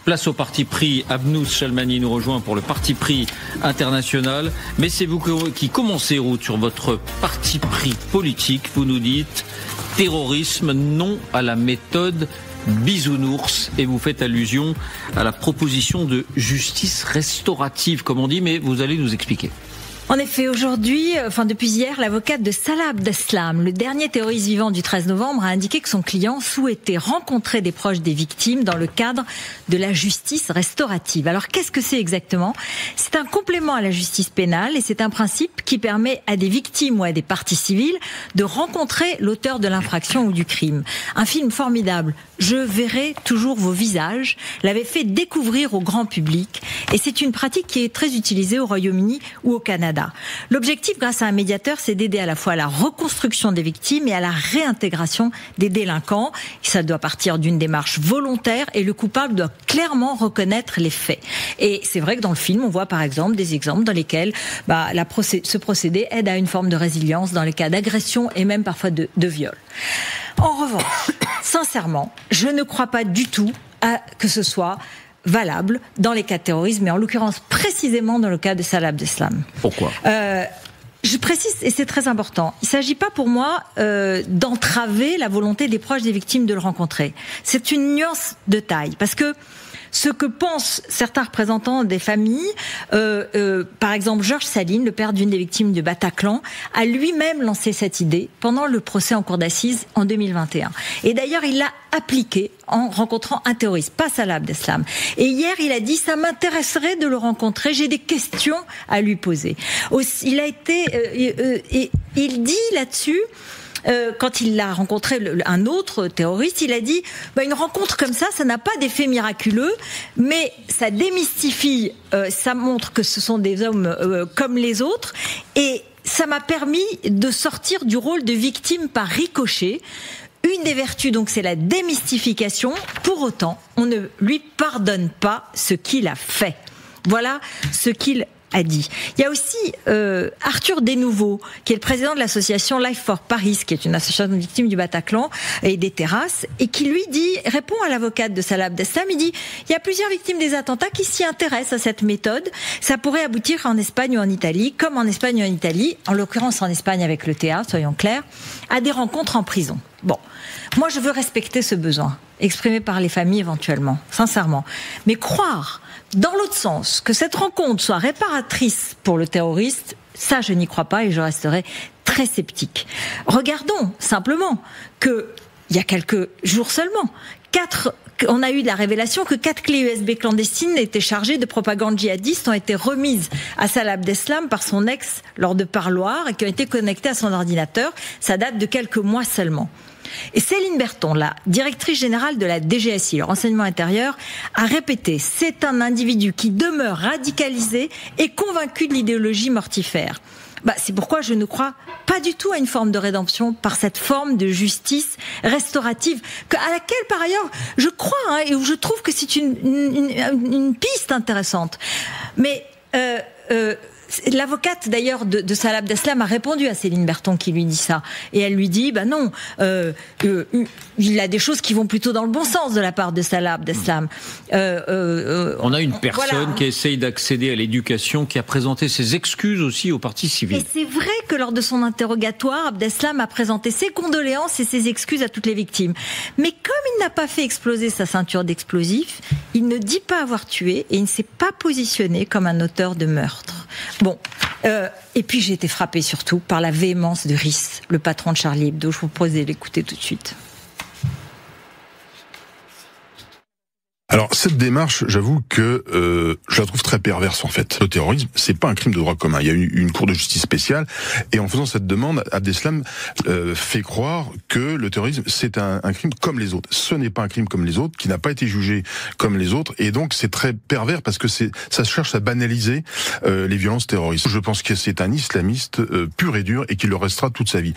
Place au parti pris. Abnous Chalmani nous rejoint pour le parti pris international. Mais c'est vous qui commencez, Ruth, sur votre parti pris politique. Vous nous dites terrorisme, non à la méthode bisounours, et vous faites allusion à la proposition de justice restaurative, comme on dit, mais vous allez nous expliquer. En effet, aujourd'hui, depuis hier, l'avocate de Salah Abdeslam, le dernier terroriste vivant du 13 novembre, a indiqué que son client souhaitait rencontrer des proches des victimes dans le cadre de la justice restaurative. Alors, qu'est-ce que c'est exactement ? C'est un complément à la justice pénale et c'est un principe qui permet à des victimes ou à des parties civiles de rencontrer l'auteur de l'infraction ou du crime. Un film formidable, Je verrai toujours vos visages, l'avait fait découvrir au grand public et c'est une pratique qui est très utilisée au Royaume-Uni ou au Canada. L'objectif, grâce à un médiateur, c'est d'aider à la fois à la reconstruction des victimes et à la réintégration des délinquants. Ça doit partir d'une démarche volontaire et le coupable doit clairement reconnaître les faits. Et c'est vrai que dans le film, on voit par exemple des exemples dans lesquels ce procédé aide à une forme de résilience dans les cas d'agression et même parfois de viol. En revanche, sincèrement, je ne crois pas du tout que ce soit valable dans les cas de terrorisme, mais en l'occurrence précisément dans le cas de Salah Abdeslam. Pourquoi ? Je précise, et c'est très important, il ne s'agit pas pour moi d'entraver la volonté des proches des victimes de le rencontrer. C'est une nuance de taille, parce que ce que pensent certains représentants des familles, par exemple Georges Saline, le père d'une des victimes du Bataclan, a lui-même lancé cette idée pendant le procès en cour d'assises en 2021. Et d'ailleurs, il l'a appliqué en rencontrant un terroriste, pas Salah Abdeslam. Et hier, il a dit, ça m'intéresserait de le rencontrer, j'ai des questions à lui poser. Il a été, il dit là-dessus, quand il a rencontré un autre terroriste, il a dit une rencontre comme ça n'a pas d'effet miraculeux, mais ça démystifie, ça montre que ce sont des hommes comme les autres, et ça m'a permis de sortir du rôle de victime par ricochet. Une des vertus, donc, c'est la démystification. Pour autant, on ne lui pardonne pas ce qu'il a fait. Voilà ce qu'il a dit. Il y a aussi Arthur Desnouveaux, qui est le président de l'association Life for Paris, qui est une association de victimes du Bataclan et des terrasses, et qui lui répond à l'avocate de Salah Abdeslam, il dit, il y a plusieurs victimes des attentats qui s'y intéressent à cette méthode, ça pourrait aboutir en Espagne ou en Italie, comme en Espagne ou en Italie, en l'occurrence en Espagne avec le TA, soyons clairs, à des rencontres en prison. Bon, moi je veux respecter ce besoin, exprimé par les familles éventuellement, sincèrement, mais croire dans l'autre sens, que cette rencontre soit réparatrice pour le terroriste, ça je n'y crois pas et je resterai très sceptique. Regardons simplement que, il y a quelques jours seulement, on a eu la révélation que 4 clés USB clandestines étaient chargées de propagande djihadiste, ont été remises à Salah Abdeslam par son ex lors de parloirs et qui ont été connectées à son ordinateur. Ça date de quelques mois seulement. Et Céline Berton, la directrice générale de la DGSI, le renseignement intérieur, a répété, c'est un individu qui demeure radicalisé et convaincu de l'idéologie mortifère. C'est pourquoi je ne crois pas du tout à une forme de rédemption par cette forme de justice restaurative, à laquelle par ailleurs je crois, et où je trouve que c'est une piste intéressante. Mais l'avocate d'ailleurs de Salah Abdeslam a répondu à Céline Berton qui lui dit ça, et elle lui dit non, il a des choses qui vont plutôt dans le bon sens de la part de Salah Abdeslam. On a une personne qui essaye d'accéder à l'éducation, qui a présenté ses excuses aussi au parti civil. Et c'est vrai que lors de son interrogatoire, Abdeslam a présenté ses condoléances et ses excuses à toutes les victimes. Mais comme il n'a pas fait exploser sa ceinture d'explosifs, il ne dit pas avoir tué et il ne s'est pas positionné comme un auteur de meurtre. Bon, et puis j'ai été frappée surtout par la véhémence de Rhys, le patron de Charlie Hebdo. Je vous propose de l'écouter tout de suite. Alors cette démarche, j'avoue que je la trouve très perverse en fait. Le terrorisme, c'est pas un crime de droit commun. Il y a une cour de justice spéciale et en faisant cette demande, Abdeslam fait croire que le terrorisme c'est un crime comme les autres. Ce n'est pas un crime comme les autres, qui n'a pas été jugé comme les autres, et donc c'est très pervers parce que ça cherche à banaliser les violences terroristes. Je pense que c'est un islamiste pur et dur et qu'il le restera toute sa vie.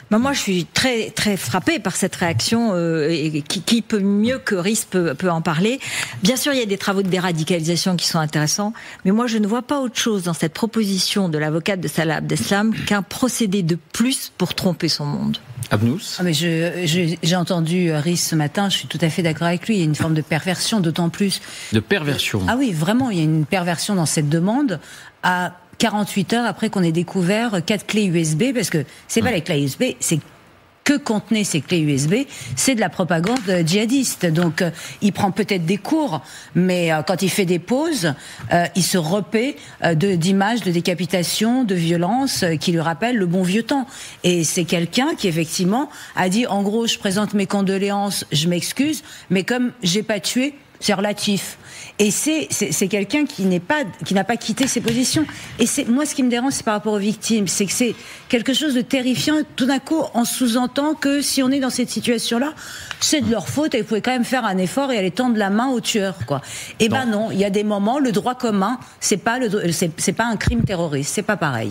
Moi, je suis très très frappée par cette réaction. Et qui peut mieux que Rhys peut en parler. Bien sûr, il y a des travaux de déradicalisation qui sont intéressants, mais moi, je ne vois pas autre chose dans cette proposition de l'avocate de Salah Abdeslam qu'un procédé de plus pour tromper son monde. Abnous. Mais j'ai entendu Rhys ce matin, je suis tout à fait d'accord avec lui, il y a une forme de perversion, d'autant plus... De perversion. Ah oui, vraiment, il y a une perversion dans cette demande à 48 heures après qu'on ait découvert 4 clés USB, parce que c'est pas les clés USB, c'est que contenaient ces clés USB, c'est de la propagande djihadiste. Donc, il prend peut-être des cours, mais quand il fait des pauses, il se repaît d'images de décapitation, de violence, qui lui rappellent le bon vieux temps. Et c'est quelqu'un qui, effectivement, a dit, en gros, je présente mes condoléances, je m'excuse, mais comme j'ai pas tué, c'est relatif. Et c'est quelqu'un qui n'a pas quitté ses positions. Et moi, ce qui me dérange, c'est par rapport aux victimes, c'est que c'est quelque chose de terrifiant. Tout d'un coup, on sous-entend que si on est dans cette situation-là, c'est de leur faute et vous pouvez quand même faire un effort et aller tendre la main au tueur, quoi. Et ben non, il y a des moments, le droit commun, c'est pas un crime terroriste, c'est pas pareil.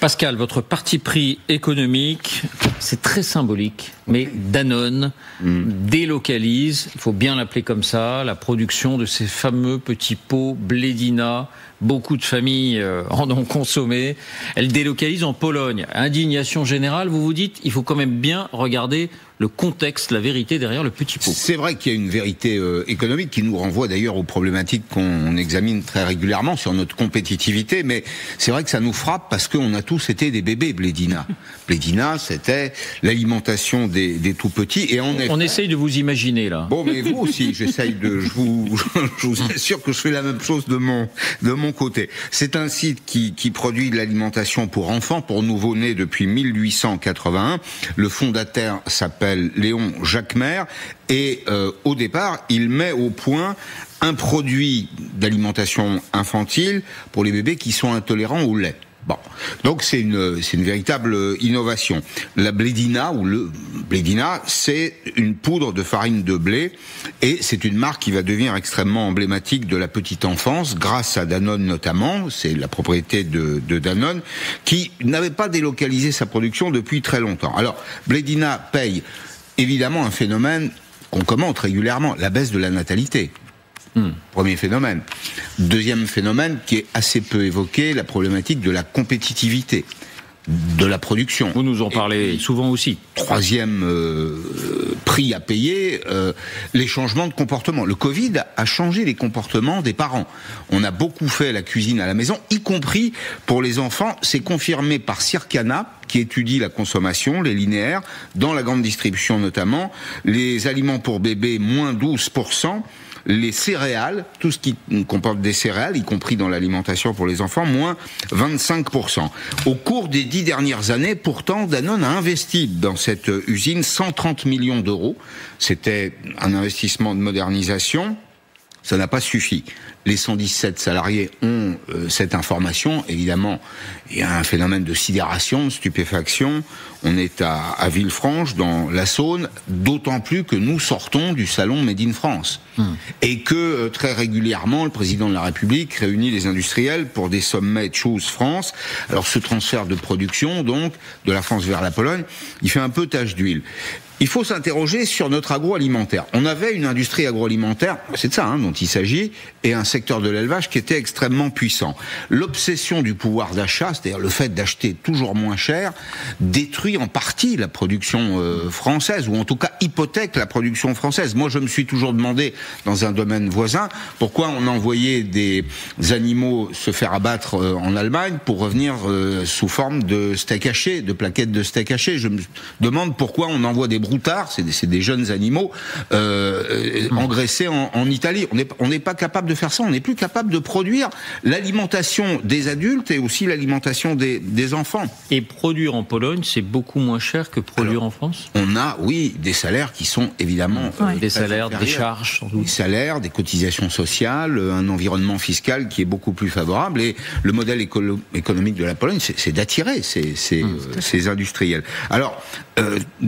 Pascal, votre parti pris économique, c'est très symbolique, mais Danone délocalise, il faut bien l'appeler comme ça, la production de ces fameux petits pots Blédina. Beaucoup de familles en ont consommé. Elle délocalise en Pologne. Indignation générale, vous vous dites, il faut quand même bien regarder le contexte, la vérité derrière le petit pot. C'est vrai qu'il y a une vérité économique qui nous renvoie d'ailleurs aux problématiques qu'on examine très régulièrement sur notre compétitivité, mais c'est vrai que ça nous frappe parce qu'on a tous été des bébés Blédina. Blédina, c'était l'alimentation des tout petits, et on essaye de vous imaginer là. Bon, mais vous aussi, je vous assure que je fais la même chose de mon côté. C'est un site qui produit de l'alimentation pour enfants, pour nouveau-nés depuis 1881. Le fondateur s'appelle Léon Jacquemer, et au départ, il met au point un produit d'alimentation infantile pour les bébés qui sont intolérants au lait. Bon, donc c'est une véritable innovation. La Blédina, ou le Blédina, c'est une poudre de farine de blé, et c'est une marque qui va devenir extrêmement emblématique de la petite enfance, grâce à Danone notamment. C'est la propriété de Danone, qui n'avait pas délocalisé sa production depuis très longtemps. Alors, Blédina paye évidemment un phénomène qu'on commente régulièrement, la baisse de la natalité. Premier phénomène. Deuxième phénomène qui est assez peu évoqué, la problématique de la compétitivité de la production. Vous nous en parlez souvent aussi. Troisième prix à payer, les changements de comportement. Le Covid a changé les comportements des parents. On a beaucoup fait la cuisine à la maison, y compris pour les enfants. C'est confirmé par Circana, qui étudie la consommation, les linéaires, dans la grande distribution notamment. Les aliments pour bébés, moins 12%. Les céréales, tout ce qui comporte des céréales, y compris dans l'alimentation pour les enfants, moins 25%. Au cours des 10 dernières années, pourtant, Danone a investi dans cette usine 130 millions d'euros. C'était un investissement de modernisation. Ça n'a pas suffi. Les 117 salariés ont cette information. Évidemment, il y a un phénomène de sidération, de stupéfaction. On est à Villefranche, dans la Saône, d'autant plus que nous sortons du salon Made in France. Et que, très régulièrement, le président de la République réunit les industriels pour des sommets Choose France. Alors, ce transfert de production, donc, de la France vers la Pologne, il fait un peu tache d'huile. Il faut s'interroger sur notre agroalimentaire. On avait une industrie agroalimentaire, c'est de ça dont il s'agit, et un secteur de l'élevage qui était extrêmement puissant. L'obsession du pouvoir d'achat, c'est-à-dire le fait d'acheter toujours moins cher, détruit en partie la production française, ou en tout cas hypothèque la production française. Moi, je me suis toujours demandé, dans un domaine voisin, pourquoi on envoyait des animaux se faire abattre en Allemagne pour revenir sous forme de steak haché, de plaquettes de steak haché. Je me demande pourquoi on envoie des broutards, c'est des jeunes animaux engraissés en Italie. On n'est pas capable de faire ça. On n'est plus capable de produire l'alimentation des adultes et aussi l'alimentation des enfants. Et produire en Pologne, c'est beaucoup moins cher que produire en France ? On a, oui, des salaires qui sont évidemment des salaires, des charges, sans doute. Des salaires, des cotisations sociales, un environnement fiscal qui est beaucoup plus favorable. Et le modèle économique de la Pologne, c'est d'attirer ces industriels. Alors,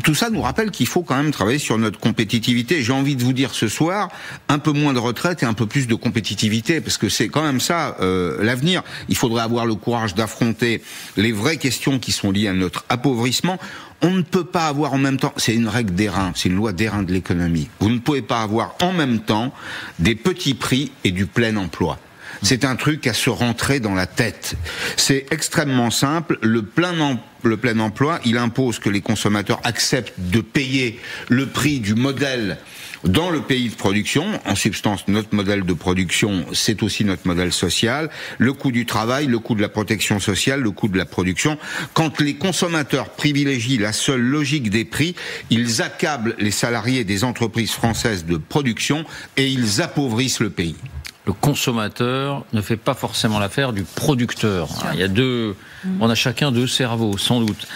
tout ça nous rappelle qu'il faut quand même travailler sur notre compétitivité. J'ai envie de vous dire ce soir, un peu moins de retraite et un peu plus de compétitivité, parce que c'est quand même ça l'avenir. Il faudrait avoir le courage d'affronter les vraies questions qui sont liées à notre appauvrissement. On ne peut pas avoir en même temps, c'est une règle d'airain, c'est une loi d'airain de l'économie. Vous ne pouvez pas avoir en même temps des petits prix et du plein emploi. C'est un truc à se rentrer dans la tête. C'est extrêmement simple. Le plein emploi, il impose que les consommateurs acceptent de payer le prix du modèle dans le pays de production. En substance, notre modèle de production, c'est aussi notre modèle social. Le coût du travail, le coût de la protection sociale, le coût de la production. Quand les consommateurs privilégient la seule logique des prix, ils accablent les salariés des entreprises françaises de production et ils appauvrissent le pays. Le consommateur ne fait pas forcément l'affaire du producteur. Il y a on a chacun deux cerveaux, sans doute.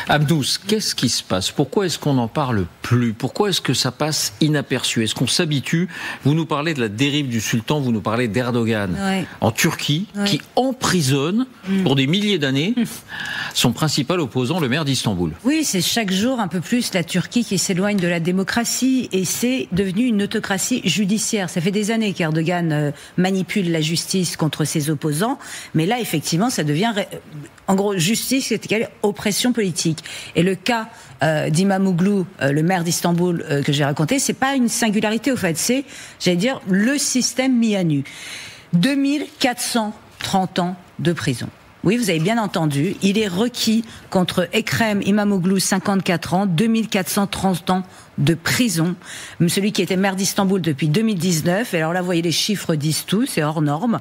Abnous, qu'est-ce qui se passe? Pourquoi est-ce qu'on n'en parle plus? Pourquoi est-ce que ça passe inaperçu? Est-ce qu'on s'habitue? Vous nous parlez de la dérive du sultan, vous nous parlez d'Erdogan en Turquie, qui emprisonne pour des milliers d'années son principal opposant, le maire d'Istanbul. Oui, c'est chaque jour un peu plus la Turquie qui s'éloigne de la démocratie et c'est devenu une autocratie judiciaire. Ça fait des années qu'Erdogan manipule la justice contre ses opposants, mais là, effectivement, ça devient... En gros, justice, c'est égal oppression politique. Et le cas d'Imamoglu, le maire d'Istanbul, que j'ai raconté, c'est pas une singularité, au fait. C'est, j'allais dire, le système mis à nu. 2430 ans de prison. Oui, vous avez bien entendu, il est requis contre Ekrem İmamoğlu, 54 ans, 2430 ans de prison. Celui qui était maire d'Istanbul depuis 2019. Et alors là, vous voyez, les chiffres disent tout, c'est hors norme.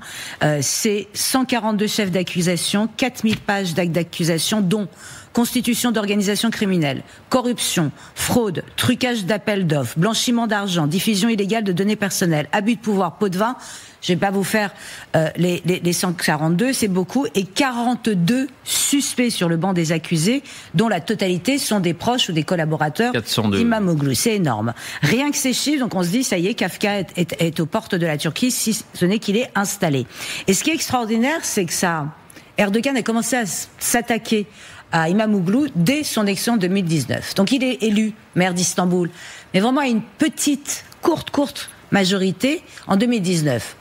C'est 142 chefs d'accusation, 4000 pages d'actes d'accusation, dont constitution d'organisation criminelle, corruption, fraude, trucage d'appels d'offres, blanchiment d'argent, diffusion illégale de données personnelles, abus de pouvoir, pot de vin. Je vais pas vous faire les 142, c'est beaucoup, et 42 suspects sur le banc des accusés, dont la totalité sont des proches ou des collaborateurs d'Imamoglu. C'est énorme. Rien que ces chiffres, donc on se dit, ça y est, Kafka est aux portes de la Turquie, si ce n'est qu'il est installé. Et ce qui est extraordinaire, c'est que Erdogan a commencé à s'attaquer à Imamoglu dès son élection en 2019. Donc il est élu maire d'Istanbul, mais vraiment à une petite, courte majorité en 2019.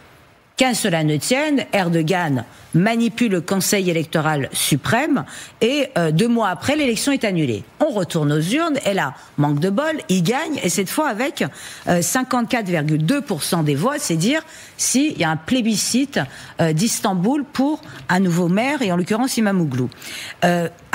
Qu'à cela ne tienne, Erdogan manipule le Conseil électoral suprême et 2 mois après, l'élection est annulée. On retourne aux urnes et là, manque de bol, il gagne et cette fois avec 54,2% des voix, c'est dire s'il y a un plébiscite d'Istanbul pour un nouveau maire et en l'occurrence Imamoglu.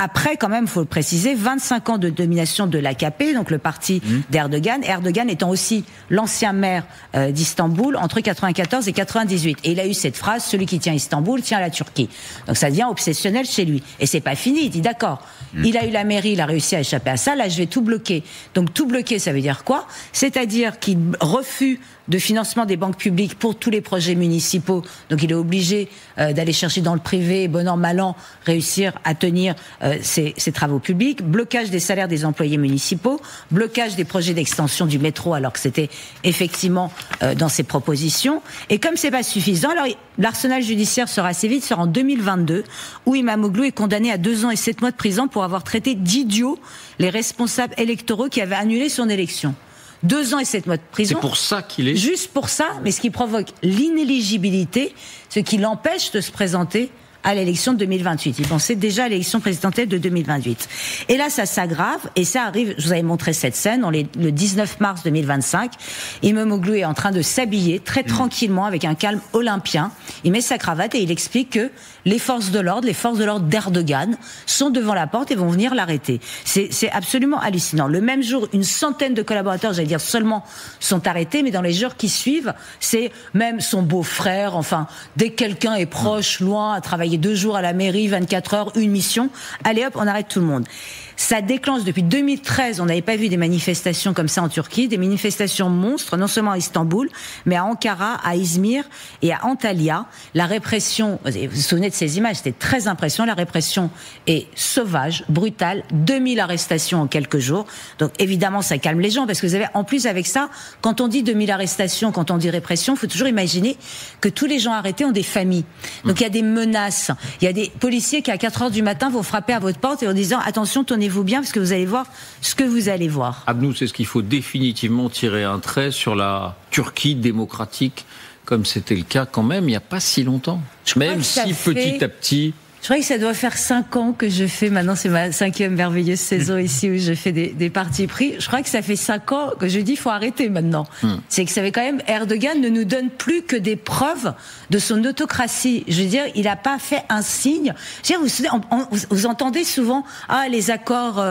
Après, quand même, il faut le préciser, 25 ans de domination de l'AKP, donc le parti d'Erdogan. Erdogan étant aussi l'ancien maire d'Istanbul entre 94 et 98. Et il a eu cette phrase, celui qui tient Istanbul tient la Turquie. Donc ça devient obsessionnel chez lui. Et c'est pas fini, il dit d'accord, il a eu la mairie, il a réussi à échapper à ça, là je vais tout bloquer. Donc tout bloquer, ça veut dire quoi? C'est-à-dire qu'il refuse de financement des banques publiques pour tous les projets municipaux. Donc il est obligé d'aller chercher dans le privé, bon an, mal an, réussir à tenir ses travaux publics. Blocage des salaires des employés municipaux, blocage des projets d'extension du métro, alors que c'était effectivement dans ses propositions. Et comme c'est pas suffisant, alors l'arsenal judiciaire sera assez vite, sera en 2022, où Imamoglu est condamné à 2 ans et 7 mois de prison pour avoir traité d'idiots les responsables électoraux qui avaient annulé son élection. 2 ans et 7 mois de prison. C'est pour ça qu'il est... Juste pour ça, mais ce qui provoque l'inéligibilité, ce qui l'empêche de se présenter à l'élection de 2028. Il pensait déjà à l'élection présidentielle de 2028. Et là, ça s'aggrave, et ça arrive, je vous avais montré cette scène, le 19 mars 2025, Imamoglu est en train de s'habiller très tranquillement, avec un calme olympien. Il met sa cravate et il explique que les forces de l'ordre d'Erdogan, sont devant la porte et vont venir l'arrêter. C'est absolument hallucinant. Le même jour, une centaine de collaborateurs, j'allais dire seulement, sont arrêtés, mais dans les jours qui suivent, c'est même son beau-frère, enfin, dès que quelqu'un est proche, loin, à travailler 2 jours à la mairie, 24 heures, une mission, allez hop, on arrête tout le monde. Ça déclenche depuis 2013, on n'avait pas vu des manifestations comme ça en Turquie, des manifestations monstres, non seulement à Istanbul, mais à Ankara, à Izmir et à Antalya. La répression, vous vous souvenez de ces images, c'était très impressionnant, la répression est sauvage, brutale, 2000 arrestations en quelques jours. Donc évidemment, ça calme les gens, parce que vous avez, en plus avec ça, quand on dit 2000 arrestations, quand on dit répression, il faut toujours imaginer que tous les gens arrêtés ont des familles. Donc il y a des menaces, il y a des policiers qui à 4 heures du matin vont frapper à votre porte et en disant attention, tenez-vous bien, parce que vous allez voir ce que vous allez voir. Abnous, c'est ce qu'il faut définitivement tirer un trait sur la Turquie démocratique, comme c'était le cas quand même il n'y a pas si longtemps. Même si petit à petit... Je crois que ça doit faire 5 ans que je fais, maintenant c'est ma 5e merveilleuse saison ici où je fais des partis pris. Je crois que ça fait 5 ans que je dis il faut arrêter maintenant. C'est que ça fait quand même, Erdogan ne nous donne plus que des preuves de son autocratie. Je veux dire, il n'a pas fait un signe. Je veux dire, vous entendez souvent les accords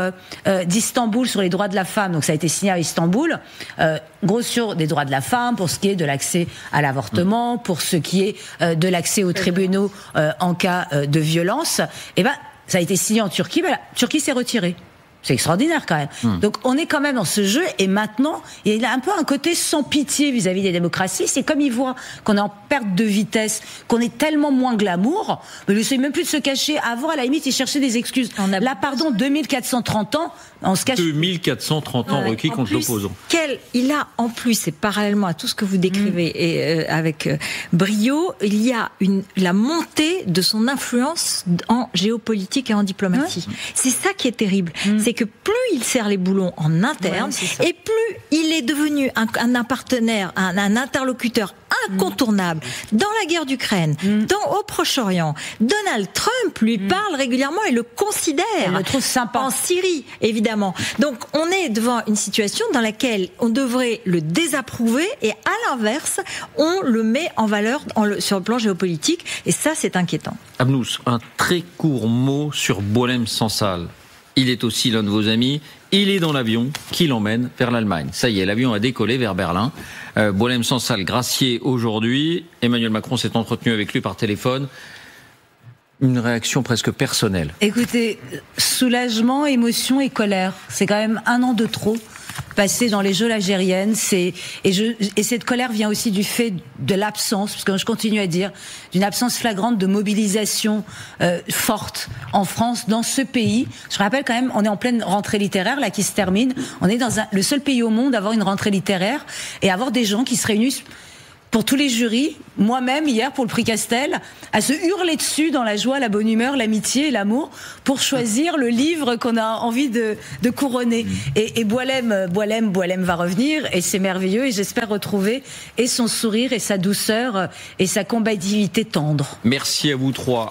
d'Istanbul sur les droits de la femme. Donc ça a été signé à Istanbul. Gros sur des droits de la femme, pour ce qui est de l'accès à l'avortement, pour ce qui est de l'accès aux tribunaux en cas de violence. Eh ben, ça a été signé en Turquie, mais la Turquie s'est retirée. C'est extraordinaire quand même. Donc on est quand même dans ce jeu, et maintenant il a un peu un côté sans pitié vis-à-vis des démocraties. C'est comme il voit qu'on est en perte de vitesse, qu'on est tellement moins glamour, mais il ne sait même plus de se cacher. Avant, à la limite, il cherchait des excuses. Là, pardon, 2430 ans, on se cache. 2430 ans requis contre l'opposant. Il a en plus, et parallèlement à tout ce que vous décrivez et avec brio, il y a la montée de son influence en géopolitique et en diplomatie. C'est ça qui est terrible. C'est que plus il serre les boulons en interne, et plus il est devenu un partenaire, un interlocuteur incontournable dans la guerre d'Ukraine, au Proche-Orient. Donald Trump lui parle régulièrement et le considère. Elle le trouve sympa. En Syrie, évidemment. Donc on est devant une situation dans laquelle on devrait le désapprouver, et à l'inverse, on le met en valeur sur le plan géopolitique, et ça c'est inquiétant. Abnous, un très court mot sur Boualem Sansal. Il est aussi l'un de vos amis. Il est dans l'avion qui l'emmène vers l'Allemagne. Ça y est, l'avion a décollé vers Berlin. Boualem Sansal gracié aujourd'hui. Emmanuel Macron s'est entretenu avec lui par téléphone. Une réaction presque personnelle. Écoutez, soulagement, émotion et colère. C'est quand même 1 an de trop passé dans les geôles algériennes. Et cette colère vient aussi du fait de l'absence, parce que je continue à dire, d'une absence flagrante de mobilisation forte en France, dans ce pays. Je rappelle quand même, on est en pleine rentrée littéraire là qui se termine. On est dans le seul pays au monde à avoir une rentrée littéraire et avoir des gens qui se réunissent pour tous les jurys, moi-même hier pour le prix Castel, à se hurler dessus dans la joie, la bonne humeur, l'amitié et l'amour, pour choisir le livre qu'on a envie de couronner. Et Boualem va revenir, et c'est merveilleux, et j'espère retrouver et son sourire et sa douceur et sa combativité tendre. Merci à vous trois.